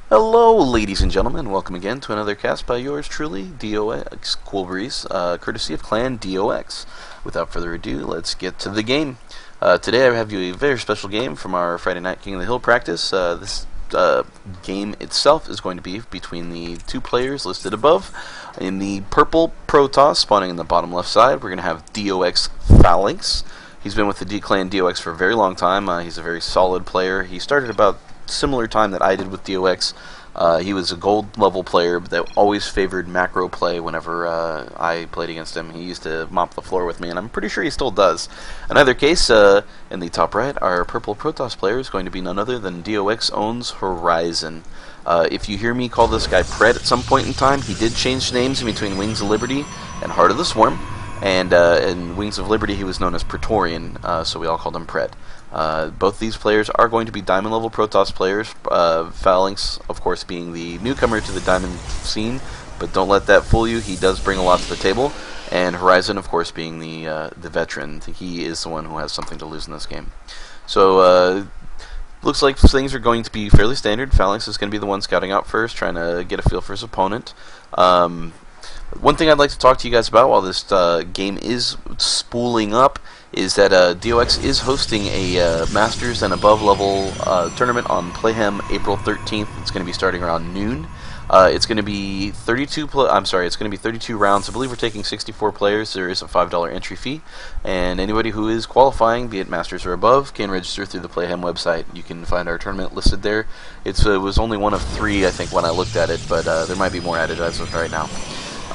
Hello, ladies and gentlemen. Welcome again to another cast by yours truly, DOxCoolBreeze, courtesy of Clan DOx. Without further ado, let's get to the game. Today I have you a very special game from our Friday Night King of the Hill practice. This game itself is going to be between the two players listed above. In the purple Protoss, spawning in the bottom left side, we're going to have DOxPhalanx. He's been with the Clan DOx for a very long time. He's a very solid player. He started about similar time that I did with DOx. He was a gold level player that always favored macro play whenever I played against him. He used to mop the floor with me, and I'm pretty sure he still does. In either case, in the top right, our purple Protoss player is going to be none other than DOxHorizon. If you hear me call this guy Pred at some point in time, he did change names in between Wings of Liberty and Heart of the Swarm. And in Wings of Liberty, he was known as Praetorian, so we all called him Pred. Both these players are going to be Diamond level Protoss players. Phalanx, of course, being the newcomer to the Diamond scene, but don't let that fool you. He does bring a lot to the table. And Horizon, of course, being the veteran. He is the one who has something to lose in this game. So, looks like things are going to be fairly standard. Phalanx is going to be the one scouting out first, trying to get a feel for his opponent. One thing I'd like to talk to you guys about while this game is spooling up is that DOx is hosting a Masters and above level tournament on Playhem April 13th. It's going to be starting around noon. It's going to be 32 rounds. I believe we're taking 64 players. There is a $5 entry fee, and anybody who is qualifying, be it Masters or above, can register through the Playhem website. You can find our tournament listed there. It was only one of 3, I think, when I looked at it, but there might be more added as of right now.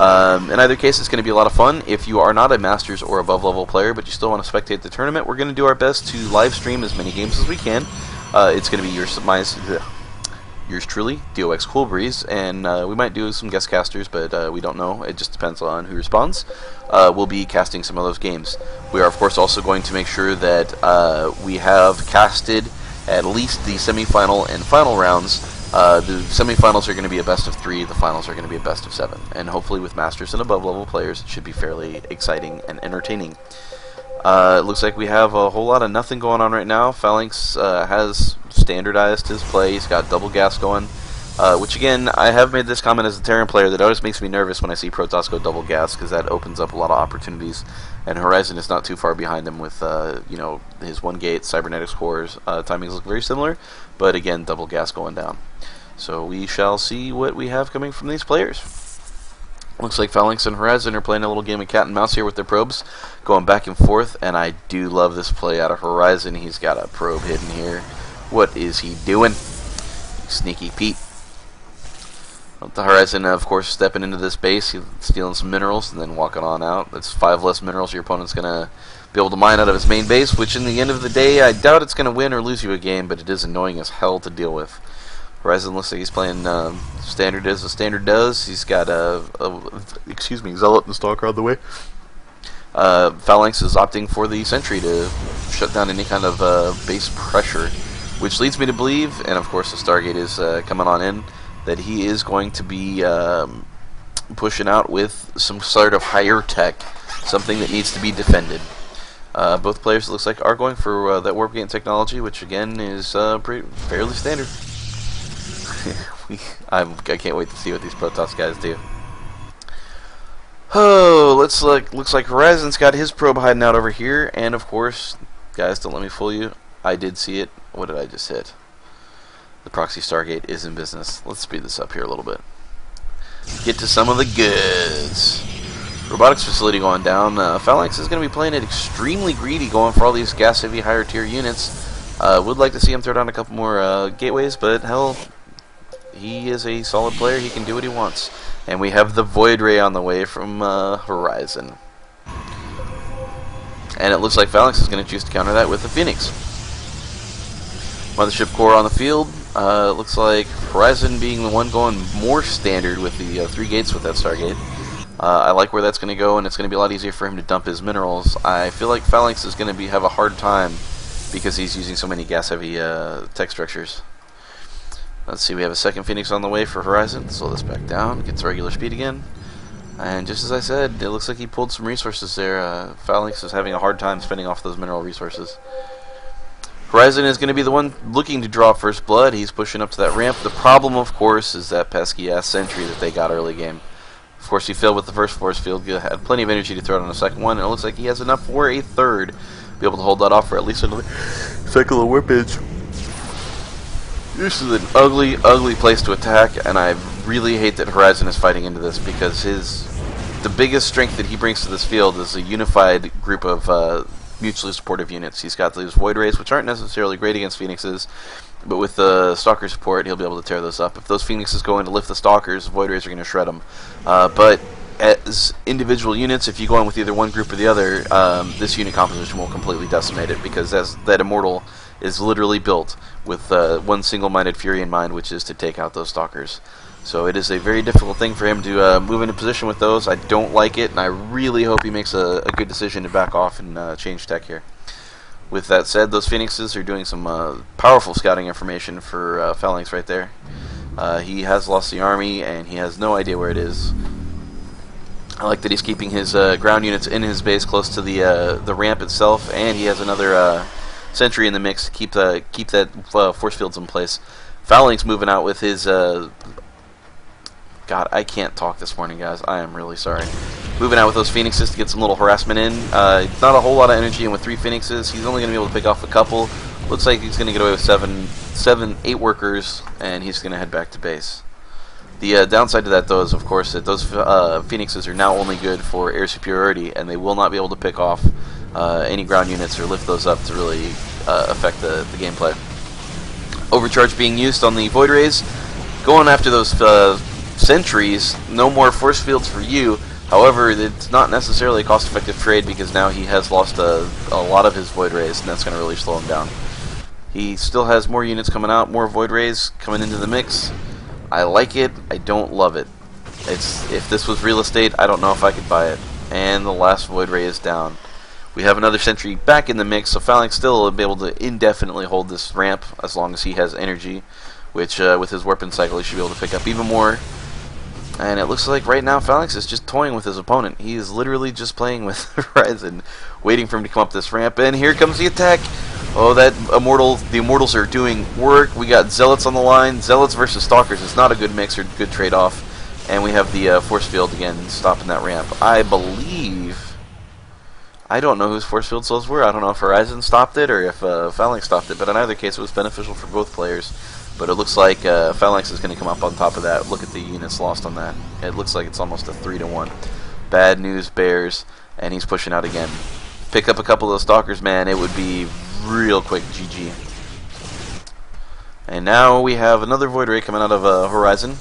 In either case, it's going to be a lot of fun. If you are not a Masters or above level player, but you still want to spectate the tournament, we're going to do our best to live stream as many games as we can. It's going to be yours truly, DOxCoolBreeze, and we might do some guest casters, but we don't know. It just depends on who responds. We'll be casting some of those games. We are, of course, also going to make sure that we have casted at least the semifinal and final rounds. The semifinals are going to be a best of 3, the finals are going to be a best of 7, and hopefully with Masters and above level players it should be fairly exciting and entertaining. It looks like we have a whole lot of nothing going on right now. Phalanx has standardized his play. He's got double gas going, which again, I have made this comment as a Terran player that always makes me nervous when I see Protoss go double gas, because that opens up a lot of opportunities, and Horizon is not too far behind him with his 1 gate, cybernetics cores. Timings look very similar, but again, double gas going down. So we shall see what we have coming from these players. Looks like Phalanx and Horizon are playing a little game of cat and mouse here with their probes, going back and forth, and I do love this play out of Horizon. He's got a probe hidden here. What is he doing? Sneaky Pete. The Horizon, of course, stepping into this base, he's stealing some minerals and then walking on out. That's 5 less minerals your opponent's going to be able to mine out of his main base, which in the end of the day, I doubt it's going to win or lose you a game, but it is annoying as hell to deal with. Horizon looks like he's playing standard as the standard does. He's got Zealot and Stalker out of the way. Phalanx is opting for the Sentry to shut down any kind of base pressure, which leads me to believe, and of course the Stargate is coming on in, that he is going to be pushing out with some sort of higher tech, something that needs to be defended. Both players, it looks like, are going for that warp gate technology, which again is fairly standard. I can't wait to see what these Protoss guys do. Oh, looks like Horizon's got his probe hiding out over here, and of course, guys, don't let me fool you. I did see it. What did I just hit? The proxy Stargate is in business. Let's speed this up here a little bit. Get to some of the goods. Robotics facility going down. Phalanx is going to be playing it extremely greedy, going for all these gas-heavy higher tier units. Would like to see him throw down a couple more gateways, but hell, he is a solid player. He can do what he wants. And we have the Void Ray on the way from Horizon. And it looks like Phalanx is going to choose to counter that with the Phoenix. Mothership core on the field. Looks like Horizon being the one going more standard with the 3 gates with that Stargate. I like where that's going to go, and it's going to be a lot easier for him to dump his minerals. I feel like Phalanx is going to have a hard time because he's using so many gas-heavy tech structures. Let's see, we have a second Phoenix on the way for Horizon. Slow this back down, gets regular speed again. And just as I said, it looks like he pulled some resources there. Phalanx is having a hard time spending off those mineral resources. Horizon is going to be the one looking to draw first blood. He's pushing up to that ramp. The problem, of course, is that pesky-ass sentry that they got early game. Of course, he failed with the first force field. He had plenty of energy to throw it on the second one, and it looks like he has enough for a third. Be able to hold that off for at least another cycle of whippage. This is an ugly, ugly place to attack, and I really hate that Horizon is fighting into this because the biggest strength that he brings to this field is a unified group of mutually supportive units. He's got these Void Rays, which aren't necessarily great against Phoenixes, but with the Stalker support, he'll be able to tear those up. If those Phoenixes go in to lift the Stalkers, Void Rays are going to shred them. But as individual units, if you go in with either one group or the other, this unit composition will completely decimate it, because that Immortal is literally built with one single-minded fury in mind, which is to take out those Stalkers. So it is a very difficult thing for him to move into position with those. I don't like it, and I really hope he makes a good decision to back off and change tech here. With that said, those Phoenixes are doing some powerful scouting information for Phalanx right there. He has lost the army, and he has no idea where it is. I like that he's keeping his ground units in his base close to the ramp itself, and he has another sentry in the mix to keep that force fields in place. Phalanx moving out with his... God, I can't talk this morning, guys. I am really sorry. Moving out with those Phoenixes to get some little harassment in. Not a whole lot of energy, and with 3 Phoenixes, he's only going to be able to pick off a couple. Looks like he's going to get away with 8 workers, and he's going to head back to base. The downside to that, though, is, of course, that those Phoenixes are now only good for air superiority, and they will not be able to pick off any ground units or lift those up to really affect the gameplay. Overcharge being used on the Void Rays. Going after those sentries, no more force fields for you. However, it's not necessarily a cost-effective trade, because now he has lost a lot of his Void Rays, and that's going to really slow him down. He still has more units coming out, more Void Rays coming into the mix. I like it. I don't love it. If this was real estate, I don't know if I could buy it. And the last Void Ray is down. We have another sentry back in the mix, so Phalanx still will be able to indefinitely hold this ramp as long as he has energy, which with his weapon cycle he should be able to pick up even more. And it looks like right now Phalanx is just toying with his opponent. He is literally just playing with Horizon, waiting for him to come up this ramp. And here comes the attack. Oh, the Immortals are doing work. We got Zealots on the line. Zealots versus Stalkers is not a good mix or good trade-off. And we have the force field again stopping that ramp. I don't know whose force field cells were. I don't know if Horizon stopped it or if Phalanx stopped it. But in either case, it was beneficial for both players. But it looks like Phalanx is going to come up on top of that. Look at the units lost on that. It looks like it's almost a 3-1. Bad news bears, and he's pushing out again. Pick up a couple of those Stalkers, man. It would be real quick GG. And now we have another Void Ray coming out of Horizon.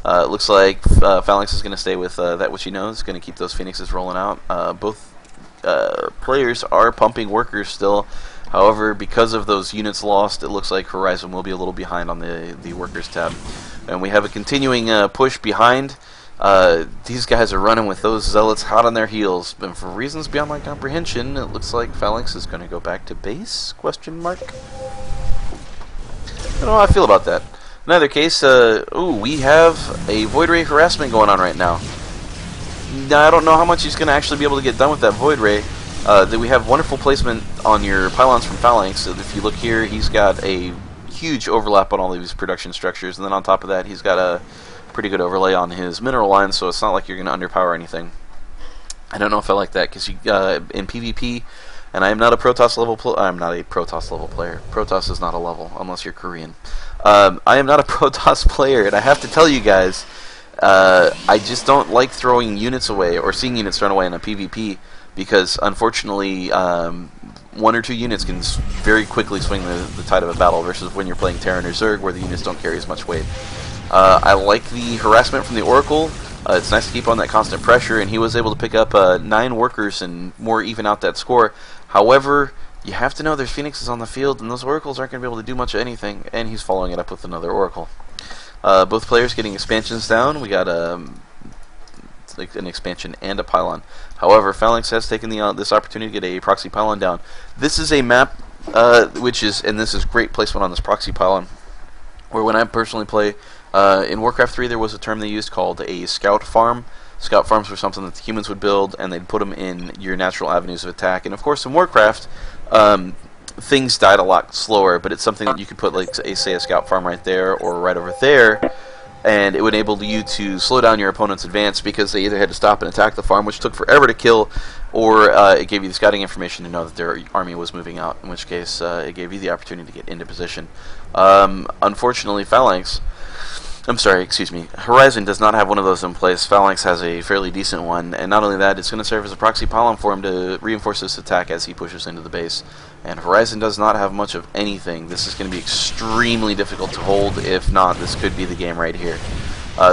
It looks like Phalanx is going to stay with that which he knows. Going to keep those Phoenixes rolling out. Both players are pumping workers still. However, because of those units lost, it looks like Horizon will be a little behind on the workers tab. And we have a continuing push behind. These guys are running with those Zealots hot on their heels. But for reasons beyond my comprehension, it looks like Phalanx is going to go back to base? Question mark? I don't know how I feel about that. In either case, we have a Void Ray harassment going on right now. Now, I don't know how much he's going to actually be able to get done with that Void Ray. That we have wonderful placement on your pylons from Phalanx. So if you look here, he's got a huge overlap on all of these production structures, and then on top of that, he's got a pretty good overlay on his mineral lines, so it's not like you're going to underpower anything. I don't know if I like that, because in PvP, and I am not a Protoss level I'm not a Protoss level player. Protoss is not a level, unless you're Korean. I am not a Protoss player, and I have to tell you guys, I just don't like throwing units away, or seeing units thrown away in a PvP, because unfortunately 1 or 2 units can very quickly swing the tide of a battle, versus when you're playing Terran or Zerg, where the units don't carry as much weight. I like the harassment from the Oracle. It's nice to keep on that constant pressure, and he was able to pick up 9 workers and more even out that score. However, you have to know there's Phoenixes on the field, and those Oracles aren't going to be able to do much of anything, and he's following it up with another Oracle. Both players getting expansions down. We got like an expansion and a pylon. However, Phalanx has taken this opportunity to get a proxy pylon down. This is a map and this is great placement on this proxy pylon, where when I personally play in Warcraft 3, there was a term they used called a scout farm. Scout farms were something that the humans would build, and they'd put them in your natural avenues of attack. And of course, in Warcraft, things died a lot slower, but it's something that you could put, like, say a scout farm right there or right over there, and it would enable you to slow down your opponent's advance because they either had to stop and attack the farm, which took forever to kill, or it gave you the scouting information to know that their army was moving out, in which case it gave you the opportunity to get into position. Unfortunately, Horizon does not have one of those in place. Phalanx has a fairly decent one, and not only that, it's going to serve as a proxy pylon for him to reinforce this attack as he pushes into the base. And Horizon does not have much of anything. This is going to be extremely difficult to hold. If not, this could be the game right here.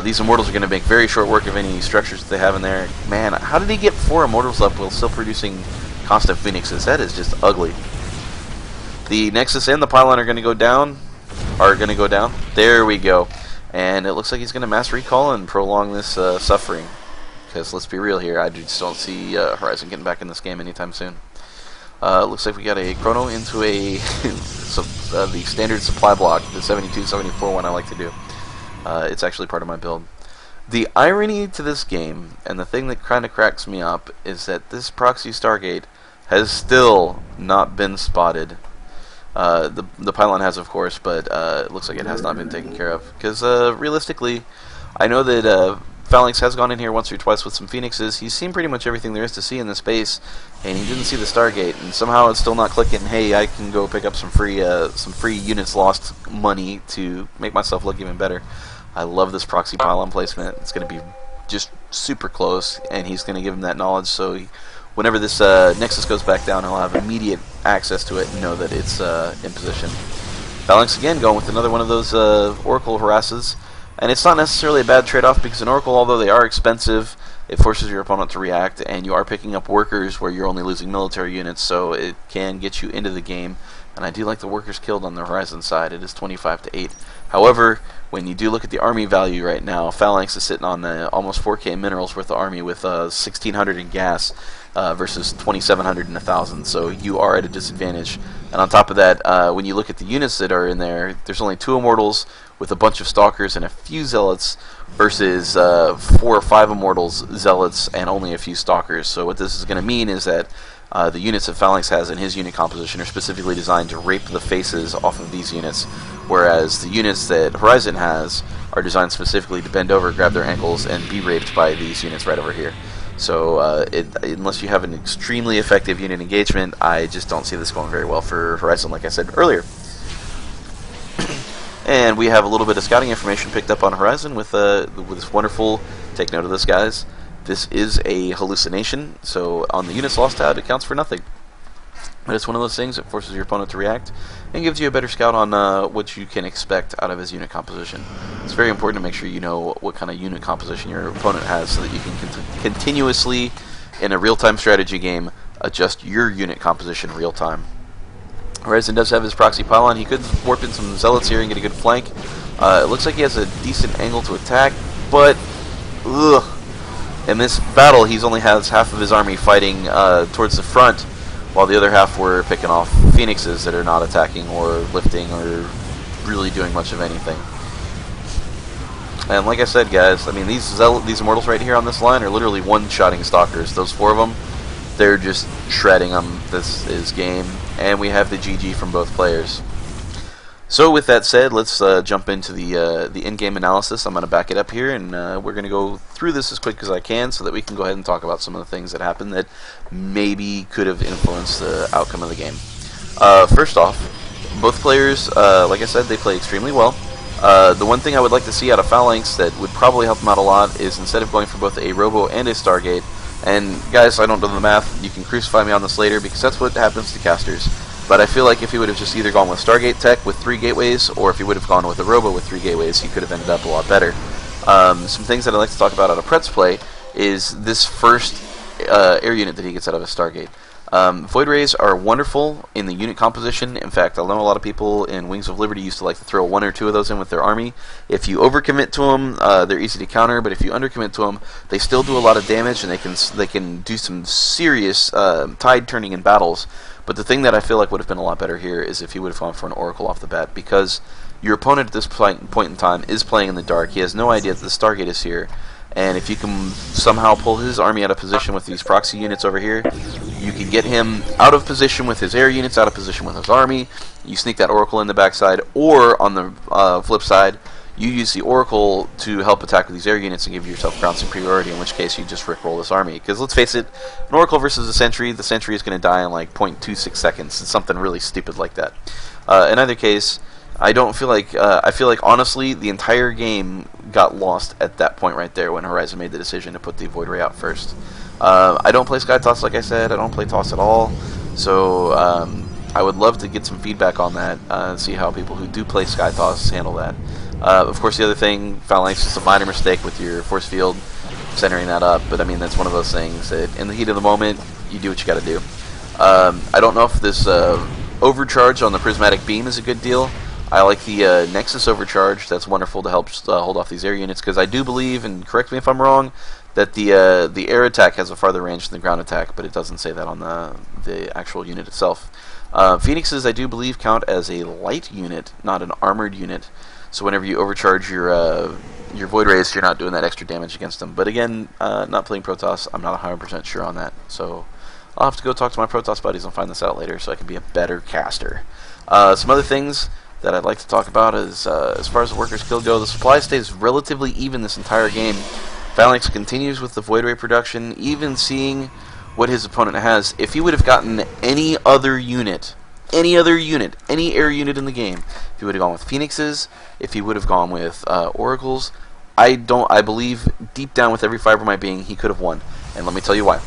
These Immortals are going to make very short work of any structures that they have in there. Man, how did he get 4 Immortals up while still producing constant Phoenixes? That is just ugly. The Nexus and the Pylon are going to go down. There we go. And it looks like he's going to mass recall and prolong this suffering. Because let's be real here, I just don't see Horizon getting back in this game anytime soon. Looks like we got a Chrono into a the standard supply block, the 72-74 one I like to do. It's actually part of my build. The irony to this game, and the thing that kind of cracks me up, is that this proxy Stargate has still not been spotted. The pylon has, of course, but it looks like it has not been taken care of. Because realistically, I know that Phalanx has gone in here once or twice with some Phoenixes. He's seen pretty much everything there is to see in this base, and he didn't see the Stargate. And somehow it's still not clicking. Hey, I can go pick up some free units lost money to make myself look even better. I love this proxy pylon placement. It's going to be just super close, and he's going to give him that knowledge. So whenever this Nexus goes back down, he'll have immediate access to it and know that it's in position. Phalanx again going with another one of those Oracle harasses. And it's not necessarily a bad trade-off because an Oracle, although they are expensive, it forces your opponent to react, and you are picking up workers where you're only losing military units, so it can get you into the game. And I do like the workers killed on the Horizon side. It is 25-8. However, when you do look at the army value right now, Phalanx is sitting on almost 4K minerals worth of army with 1,600 in gas versus 2,700 and 1,000. So you are at a disadvantage. And on top of that, when you look at the units that are in there, there's only 2 Immortals with a bunch of Stalkers and a few Zealots versus 4 or 5 Immortals, Zealots, and only a few Stalkers. So what this is going to mean is that the units that Phalanx has in his unit composition are specifically designed to rape the faces off of these units, whereas the units that Horizon has are designed specifically to bend over, grab their ankles, and be raped by these units right over here. So unless you have an extremely effective unit engagement, I just don't see this going very well for Horizon, like I said earlier. And we have a little bit of scouting information picked up on Horizon with this wonderful, take note of this, guys, this is a hallucination, so on the units lost tab it counts for nothing. But it's one of those things that forces your opponent to react and gives you a better scout on what you can expect out of his unit composition. It's very important to make sure you know what kind of unit composition your opponent has so that you can continuously, in a real-time strategy game, adjust your unit composition real-time. Horizon does have his proxy pylon. He could warp in some Zealots here and get a good flank. It looks like he has a decent angle to attack, but in this battle he's only has half of his army fighting towards the front, while the other half were picking off Phoenixes that are not attacking or lifting or really doing much of anything. And like I said, guys, I mean, these Immortals right here on this line are literally one-shotting Stalkers. Those 4 of them, they're just shredding them. This is game. And we have the GG from both players. So with that said, let's jump into the in-game analysis. I'm going to back it up here, and we're going to go through this as quick as I can so that we can go ahead and talk about some of the things that happened that maybe could have influenced the outcome of the game. First off, both players, like I said, they play extremely well. The one thing I would like to see out of Phalanx that would probably help them out a lot is instead of going for both a Robo and a Stargate, and guys, I don't know the math, you can crucify me on this later because that's what happens to casters. But I feel like if he would have just either gone with Stargate Tech with 3 gateways, or if he would have gone with a Robo with 3 gateways, he could have ended up a lot better. Some things that I'd like to talk about out of Pret's play is this first air unit that he gets out of his Stargate. Void Rays are wonderful in the unit composition. In fact, I know a lot of people in Wings of Liberty used to like to throw 1 or 2 of those in with their army. If you overcommit to them, they're easy to counter, but if you undercommit to them, they still do a lot of damage, and they can do some serious tide turning in battles. But the thing that I feel like would have been a lot better here is if he would have gone for an Oracle off the bat, because your opponent at this point in time is playing in the dark. He has no idea that the Stargate is here. And if you can somehow pull his army out of position with these proxy units over here, You can get him out of position with his air units, out of position with his army. You sneak that Oracle in the backside, or on the flip side, you use the Oracle to help attack with these air units and give yourself ground superiority, in which case you just rickroll this army. Because let's face it, an Oracle versus a Sentry, the Sentry is going to die in like 0.26 seconds. It's something really stupid like that. In either case, I feel like honestly the entire game got lost at that point right there when Horizon made the decision to put the Void Ray out first. I don't play Sky Toss, like I said. I don't play Toss at all. So I would love to get some feedback on that and see how people who do play Sky Toss handle that. Of course, the other thing, Phalanx, is a minor mistake with your force field, centering that up. But I mean, that's one of those things that in the heat of the moment, you do what you got to do. I don't know if this overcharge on the prismatic beam is a good deal. I like the Nexus overcharge. That's wonderful to help hold off these air units, because I do believe, and correct me if I'm wrong, that the air attack has a farther range than the ground attack, but it doesn't say that on the actual unit itself. Phoenixes, I do believe, count as a light unit, not an armored unit. So whenever you overcharge your Void Rays, you're not doing that extra damage against them. But again, not playing Protoss, I'm not 100% sure on that. So I'll have to go talk to my Protoss buddies and find this out later so I can be a better caster. Some other things that I'd like to talk about is, as far as the workers killed go, the supply stays relatively even this entire game. Phalanx continues with the Void Ray production, even seeing what his opponent has. If he would have gotten any other unit, any air unit in the game, if he would have gone with Phoenixes, if he would have gone with Oracles, I believe deep down with every fiber of my being he could have won. And let me tell you why.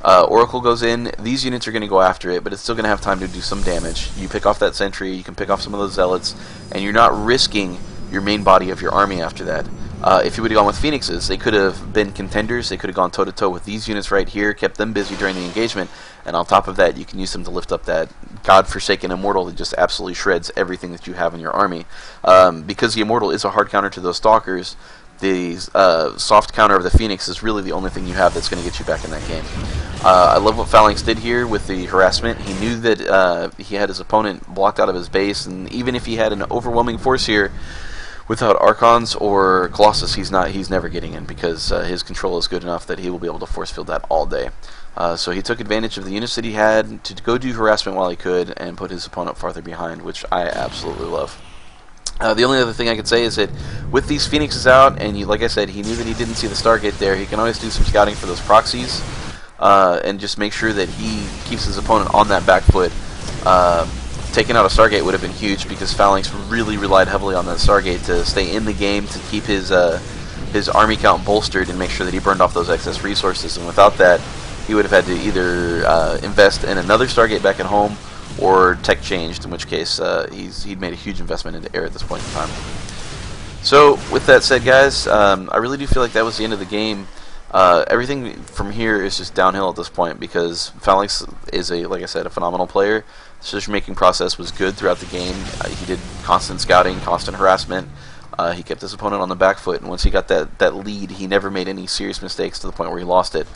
Oracle goes in, these units are going to go after it, but it's still going to have time to do some damage. You pick off that Sentry, you can pick off some of those Zealots, and you're not risking your main body of your army after that. If you would have gone with Phoenixes, they could have been contenders, they could have gone toe-to-toe with these units right here, kept them busy during the engagement, and on top of that, you can use them to lift up that godforsaken Immortal that just absolutely shreds everything that you have in your army. Because the Immortal is a hard counter to those Stalkers, the soft counter of the Phoenix is really the only thing you have that's going to get you back in that game. I love what Phalanx did here with the harassment. He knew that he had his opponent blocked out of his base, and even if he had an overwhelming force here, without Archons or Colossus, he's never getting in, because his control is good enough that he will be able to force field that all day. So he took advantage of the units that he had to go do harassment while he could and put his opponent farther behind, which I absolutely love. The only other thing I could say is that with these Phoenixes out, and like I said, he knew that he didn't see the Stargate there, he can always do some scouting for those proxies and just make sure that he keeps his opponent on that back foot. Taking out a Stargate would have been huge, because Phalanx really relied heavily on that Stargate to stay in the game, to keep his army count bolstered and make sure that he burned off those excess resources. And without that, he would have had to either invest in another Stargate back at home or tech changed, in which case he'd made a huge investment into air at this point in time. So with that said, guys, I really do feel like that was the end of the game. Everything from here is just downhill at this point, because Phalanx is, like I said, a phenomenal player. The decision-making process was good throughout the game. He did constant scouting, constant harassment. He kept his opponent on the back foot, and once he got that lead, he never made any serious mistakes to the point where he lost it.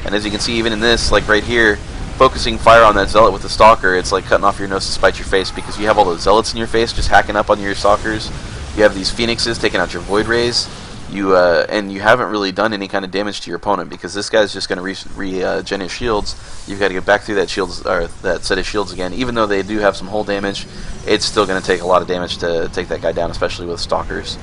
And as you can see, even in this, like right here, focusing fire on that Zealot with the Stalker, it's like cutting off your nose to spite your face, because you have all those Zealots in your face just hacking up on your Stalkers. You have these Phoenixes taking out your Void Rays. And you haven't really done any kind of damage to your opponent, because this guy's just going to regen his shields. You've got to get back through that set of shields again. Even though they do have some hull damage, it's still going to take a lot of damage to take that guy down, especially with Stalkers.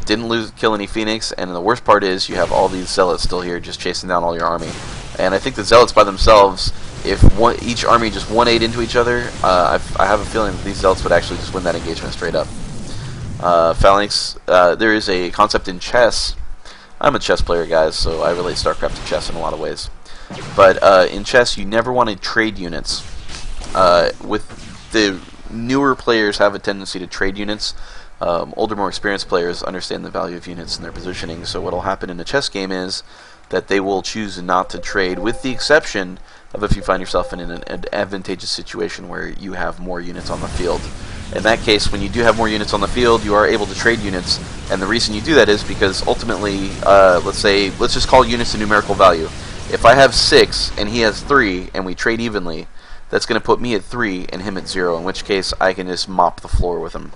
Didn't kill any Phoenix, and the worst part is you have all these Zealots still here just chasing down all your army. And I think the Zealots by themselves, if each army just 1-8 into each other, I have a feeling that these Zealots would actually just win that engagement straight up. Phalanx, there is a concept in chess. I'm a chess player, guys, so I relate StarCraft to chess in a lot of ways. But in chess, you never want to trade units. With the newer players have a tendency to trade units. Older, more experienced players understand the value of units and their positioning. So what will happen in a chess game is that they will choose not to trade, with the exception of if you find yourself in an advantageous situation where you have more units on the field. In that case, when you do have more units on the field, you are able to trade units, and the reason you do that is because ultimately, let's just call units a numerical value. If I have 6 and he has 3 and we trade evenly, that's going to put me at 3 and him at 0, in which case I can just mop the floor with him.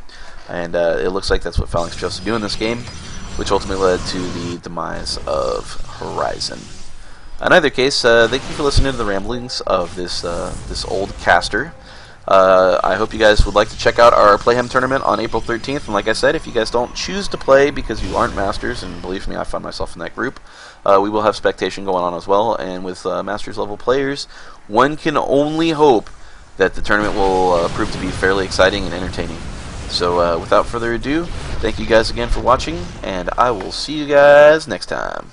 And it looks like that's what Phalanx chose to do in this game, which ultimately led to the demise of Horizon. In either case, thank you for listening to the ramblings of this old caster. I hope you guys would like to check out our Playhem tournament on April 13th. And like I said, if you guys don't choose to play because you aren't Masters, and believe me, I find myself in that group, we will have spectation going on as well. And with Masters level players, one can only hope that the tournament will prove to be fairly exciting and entertaining. So without further ado, thank you guys again for watching, and I will see you guys next time.